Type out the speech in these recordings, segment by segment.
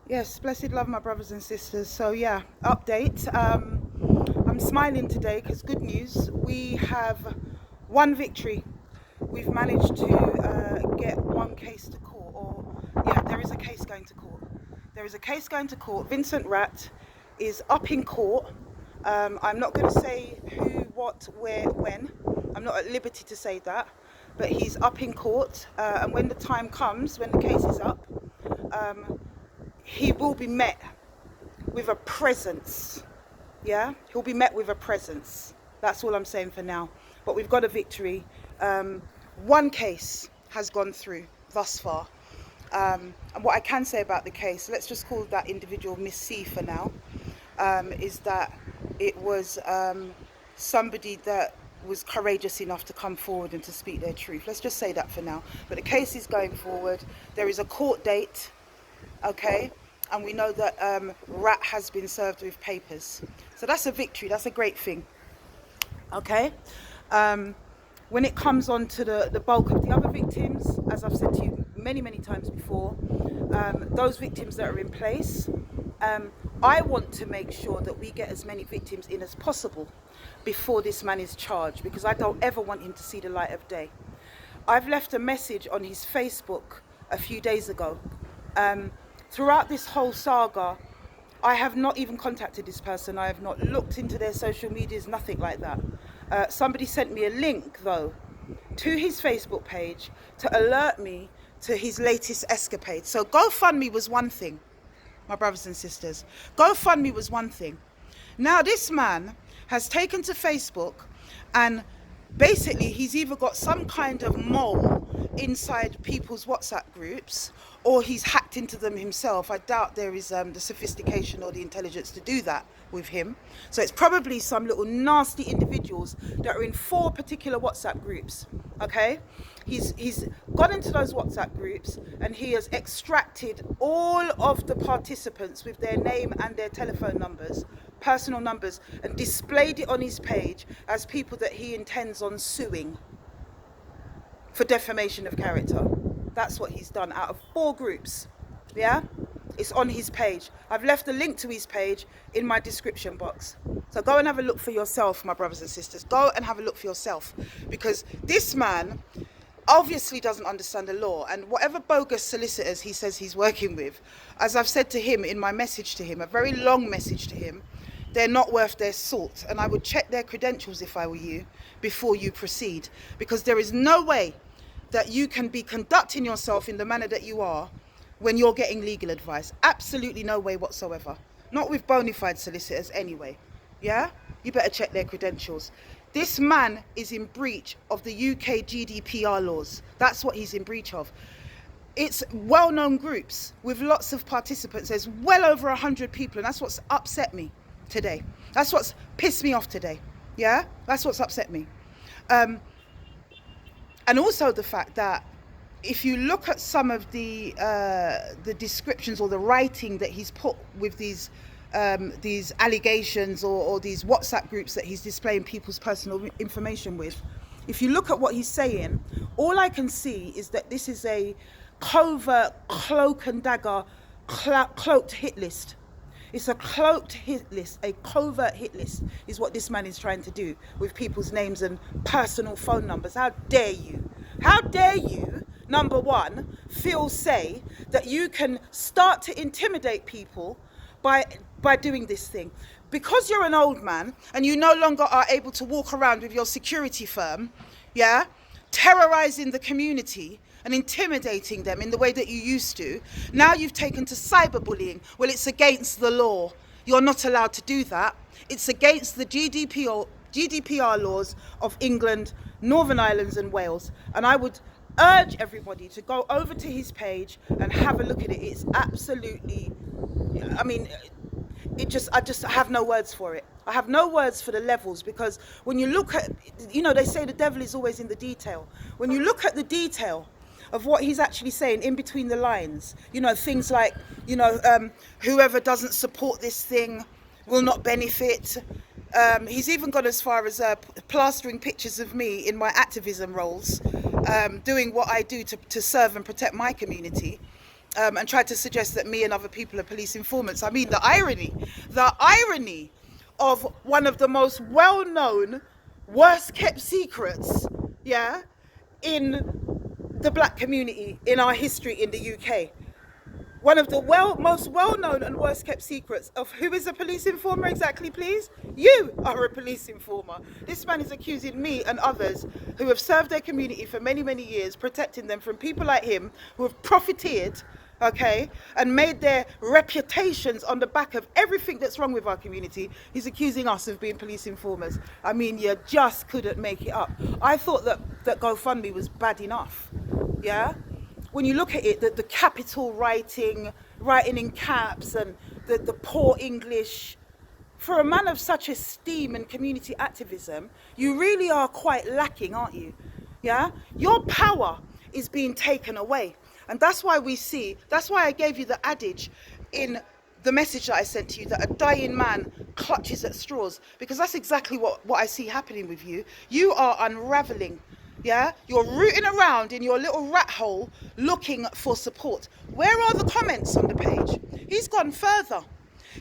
Yes, blessed love, my brothers and sisters. So yeah, update. I'm smiling today because good news. We have one victory. We've managed to get one case to court. Or yeah, there is a case going to court. There is a case going to court. Vincent Rat is up in court. I'm not going to say who, what, where, when. I'm not at liberty to say that. But he's up in court, and when the time comes, when the case is up, um, he will be met with a presence. Yeah, he'll be met with a presence. That's all I'm saying for now. But we've got a victory. One case has gone through thus far. And what I can say about the case, let's just call that individual Miss C for now, is that it was somebody that was courageous enough to come forward and to speak their truth. Let's just say that for now. But the case is going forward. There is a court date. Okay, and we know that Rat has been served with papers, so that's a victory. That's a great thing. Okay, when it comes on to the bulk of the other victims, as I've said to you many times before, those victims that are in place, I want to make sure that we get as many victims in as possible before this man is charged, because I don't ever want him to see the light of day. I've left a message on his Facebook a few days ago. Throughout this whole saga, I have not even contacted this person. I have not looked into their social medias, nothing like that. Somebody sent me a link, though, to his Facebook page to alert me to his latest escapade. So GoFundMe was one thing, my brothers and sisters. GoFundMe was one thing. Now this man has taken to Facebook, and basically he's either got some kind of mole inside people's WhatsApp groups, or he's hacked into them himself. I doubt there is the sophistication or the intelligence to do that with him. So it's probably some little nasty individuals that are in 4 particular WhatsApp groups. Okay, he's gone into those WhatsApp groups and he has extracted all of the participants with their name and their telephone numbers, personal numbers, and displayed it on his page as people that he intends on suing for defamation of character. That's what he's done out of 4 groups. Yeah, it's on his page. I've left a link to his page in my description box, so go and have a look for yourself, my brothers and sisters. Go and have a look for yourself, because this man obviously doesn't understand the law, and whatever bogus solicitors he says he's working with, as I've said to him in my message to him, a very long message to him, they're not worth their salt, and I would check their credentials if I were you before you proceed, because there is no way that you can be conducting yourself in the manner that you are when you're getting legal advice. Absolutely no way whatsoever. Not with bona fide solicitors anyway. Yeah? You better check their credentials. This man is in breach of the UK GDPR laws. That's what he's in breach of. It's well-known groups with lots of participants. There's well over 100 people, and that's what's upset me today. That's what's pissed me off today. Yeah? That's what's upset me. And also the fact that if you look at some of the descriptions or the writing that he's put with these allegations or these WhatsApp groups that he's displaying people's personal information with, if you look at what he's saying, all I can see is that this is a covert, cloak and dagger, cloaked hit list. It's a cloaked hit list, a covert hit list is what this man is trying to do with people's names and personal phone numbers. How dare you? How dare you, number one, say that you can start to intimidate people by doing this thing? Because you're an old man and you no longer are able to walk around with your security firm, yeah, terrorizing the community and intimidating them in the way that you used to. Now you've taken to cyberbullying. Well, it's against the law. You're not allowed to do that. It's against the GDPR laws of England, Northern Ireland and Wales. And I would urge everybody to go over to his page and have a look at it. It's absolutely, I mean, I just have no words for it. I have no words for the levels, because when you look at, they say the devil is always in the detail. When you look at the detail of what he's actually saying in between the lines, things like, whoever doesn't support this thing will not benefit. He's even gone as far as plastering pictures of me in my activism roles, doing what I do to serve and protect my community. and tried to suggest that me and other people are police informants. I mean, the irony of one of the most well-known, worst-kept secrets, yeah, in the black community, in our history in the UK. One of the most well-known and worst-kept secrets of who is a police informer exactly, please? You are a police informer. This man is accusing me and others who have served their community for many, many years, protecting them from people like him who have profited, okay, and made their reputations on the back of everything that's wrong with our community. He's accusing us of being police informers. I mean, you just couldn't make it up. I thought that GoFundMe was bad enough, yeah? When you look at it, the capital writing in caps, and the poor English, for a man of such esteem and community activism, you really are quite lacking, aren't you? Yeah? Your power is being taken away. And that's why I gave you the adage in the message that I sent to you, that a dying man clutches at straws, because that's exactly what I see happening with you. You are unraveling. Yeah, you're rooting around in your little rat hole looking for support. Where are the comments on the page? He's gone further.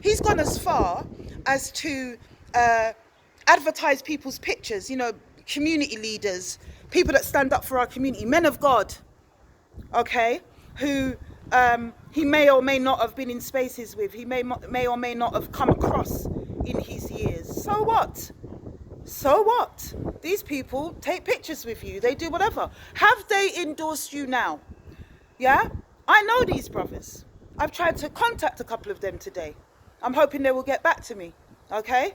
He's gone as far as to advertise people's pictures, you know, community leaders, people that stand up for our community, men of God, okay, who he may or may not have been in spaces with, he may or may not have come across in his years. So what? So what? These people take pictures with you. They do whatever. Have they endorsed you now? Yeah? I know these brothers. I've tried to contact a couple of them today. I'm hoping they will get back to me. Okay?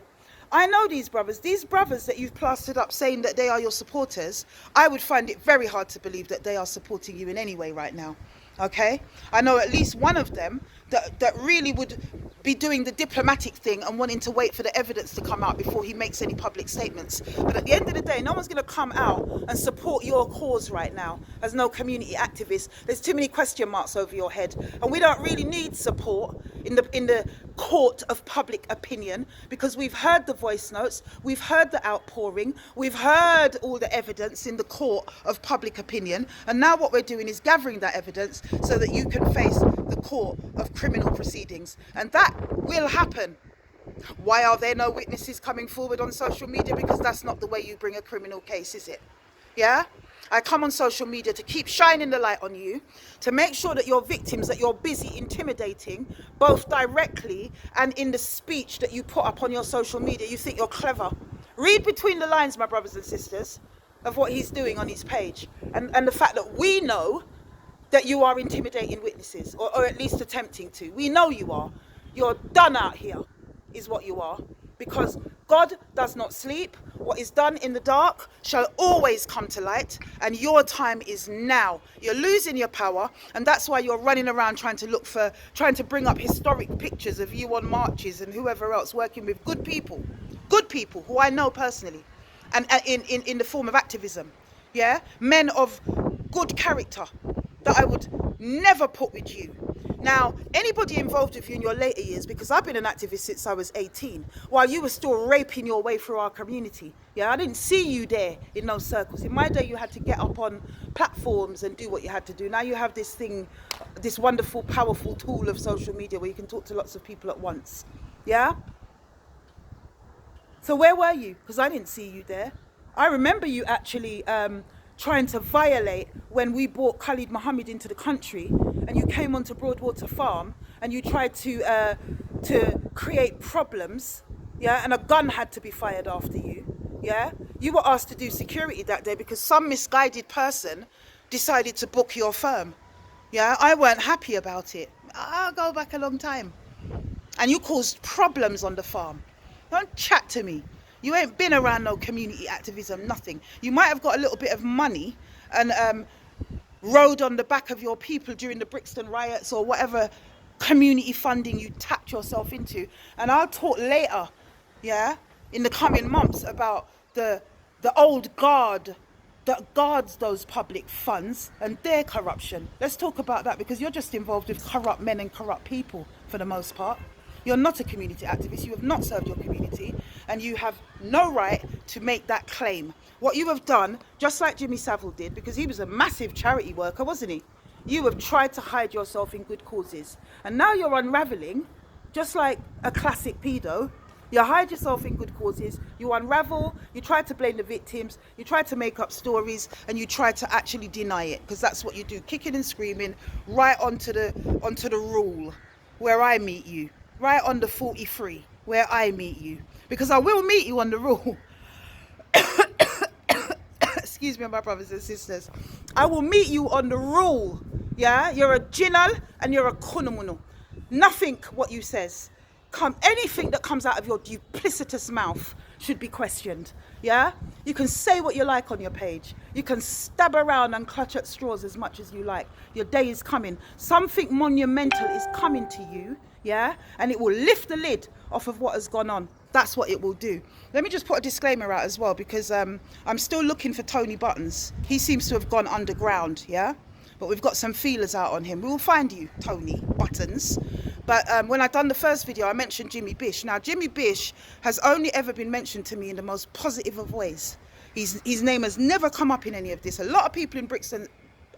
I know these brothers. These brothers that you've plastered up saying that they are your supporters, I would find it very hard to believe that they are supporting you in any way right now. Okay? I know at least one of them that really would be doing the diplomatic thing and wanting to wait for the evidence to come out before he makes any public statements. But at the end of the day, no one's going to come out and support your cause right now as no community activist. There's too many question marks over your head, and we don't really need support in the court of public opinion, because we've heard the voice notes, we've heard the outpouring, we've heard all the evidence in the court of public opinion, and now what we're doing is gathering that evidence so that you can face the court of criminal proceedings, and that will happen. Why are there no witnesses coming forward on social media? Because that's not the way you bring a criminal case, is it? Yeah? I come on social media to keep shining the light on you, to make sure that your victims that you're busy intimidating, both directly and in the speech that you put up on your social media, you think you're clever. Read between the lines, my brothers and sisters, of what he's doing on his page, and the fact that we know that you are intimidating witnesses, or at least attempting to. We know you are. You're done out here, is what you are. Because God does not sleep. What is done in the dark shall always come to light, and your time is now. You're losing your power, and that's why you're running around trying to bring up historic pictures of you on marches and whoever else, working with good people who I know personally, and in the form of activism. Yeah, men of good character that I would never put with you. Now, anybody involved with you in your later years, because I've been an activist since I was 18, while you were still raping your way through our community. Yeah, I didn't see you there in those circles. In my day, you had to get up on platforms and do what you had to do. Now you have this thing, this wonderful, powerful tool of social media where you can talk to lots of people at once. Yeah? So where were you? Because I didn't see you there. I remember you actually trying to violate when we brought Khalid Mohammed into the country, and you came onto Broadwater Farm and you tried to create problems, yeah, and a gun had to be fired after you, yeah. You were asked to do security that day because some misguided person decided to book your firm, yeah. I weren't happy about it. I'll go back a long time, and you caused problems on the farm. Don't chat to me. You ain't been around no community activism, nothing. You might have got a little bit of money and rode on the back of your people during the Brixton riots or whatever community funding you tapped yourself into. And I'll talk later, yeah, in the coming months about the old guard that guards those public funds and their corruption. Let's talk about that, because you're just involved with corrupt men and corrupt people for the most part. You're not a community activist. You have not served your community, and you have no right to make that claim. What you have done, just like Jimmy Savile did, because he was a massive charity worker, wasn't he? You have tried to hide yourself in good causes. And now you're unraveling, just like a classic pedo. You hide yourself in good causes, you unravel, you try to blame the victims, you try to make up stories, and you try to actually deny it, because that's what you do, kicking and screaming right onto the rule where I meet you, right on the 43 where I meet you, because I will meet you on the rule. Excuse me, my brothers and sisters. I will meet you on the rule. Yeah, you're a jinal and you're a kunumunu. Nothing what you says, anything that comes out of your duplicitous mouth should be questioned. Yeah, you can say what you like on your page. You can stab around and clutch at straws as much as you like. Your day is coming. Something monumental is coming to you. Yeah, and it will lift the lid off of what has gone on. That's what it will do. Let me just put a disclaimer out as well, because I'm still looking for Tony Buttons. He seems to have gone underground, yeah? But we've got some feelers out on him. We will find you, Tony Buttons. But when I done the first video, I mentioned Jimmy Bish. Now, Jimmy Bish has only ever been mentioned to me in the most positive of ways. His name has never come up in any of this. A lot of people in Brixton,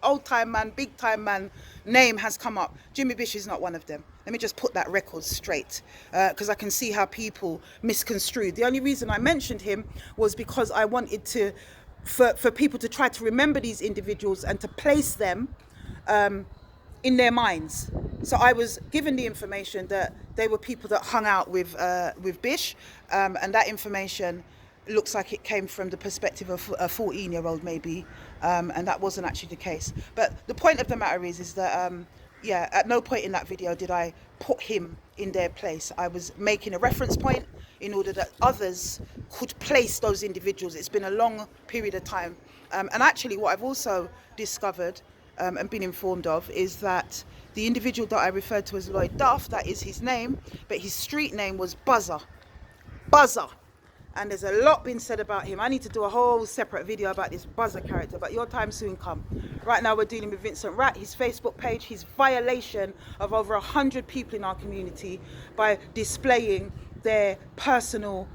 old time man, big time man, name has come up. Jimmy Bish is not one of them. Let me just put that record straight, because I can see how people misconstrued. The only reason I mentioned him was because I wanted to, for people to try to remember these individuals and to place them in their minds. So I was given the information that they were people that hung out with Bish, and that information looks like it came from the perspective of a 14-year-old maybe, and that wasn't actually the case. But the point of the matter is that yeah, at no point in that video did I put him in their place. I was making a reference point in order that others could place those individuals. It's been a long period of time. And actually what I've also discovered and been informed of is that the individual that I referred to as Lloyd Duff, that is his name, but his street name was Buzzer. Buzzer. And there's a lot been said about him. I need to do a whole separate video about this Buzzer character, but your time soon come. Right now we're dealing with Vincent Rat, his Facebook page, his violation of over 100 people in our community by displaying their personal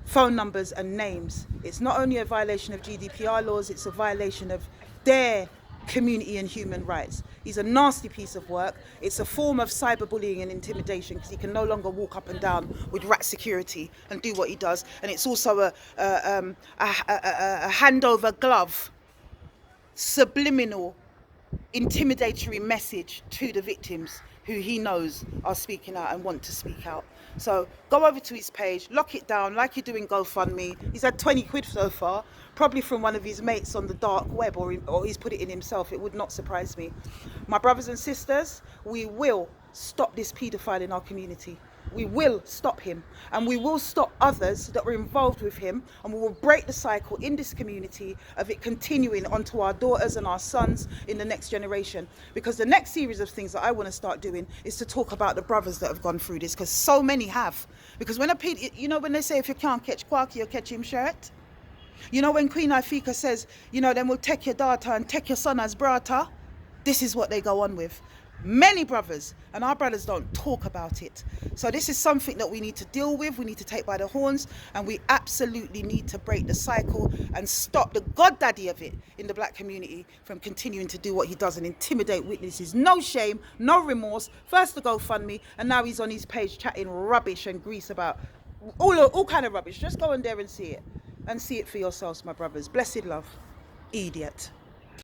phone numbers and names. It's not only a violation of GDPR laws, it's a violation of their community and human rights. He's a nasty piece of work. It's a form of cyberbullying and intimidation, because he can no longer walk up and down with rat security and do what he does. And it's also a handover glove, subliminal, intimidatory message to the victims who he knows are speaking out and want to speak out. So go over to his page, lock it down like you do in GoFundMe. He's had 20 quid so far, probably from one of his mates on the dark web, or he's put it in himself. It would not surprise me. My brothers and sisters, we will stop this paedophile in our community. We will stop him, and we will stop others that were involved with him, and we will break the cycle in this community of it continuing onto our daughters and our sons in the next generation. Because the next series of things that I want to start doing is to talk about the brothers that have gone through this, because so many have. Because when you know, when they say if you can't catch Quarky, you catch him shirt. You know, when Queen Ifika says, you know, then we'll take your daughter and take your son as brata. This is what they go on with. Many brothers, and our brothers don't talk about it. So this is something that we need to deal with. We need to take by the horns, and we absolutely need to break the cycle and stop the goddaddy of it in the black community from continuing to do what he does and intimidate witnesses. No shame, no remorse. First the GoFundMe, and now he's on his page chatting rubbish and grease about all kind of rubbish. Just go in there and see it for yourselves, my brothers. Blessed love. Idiot.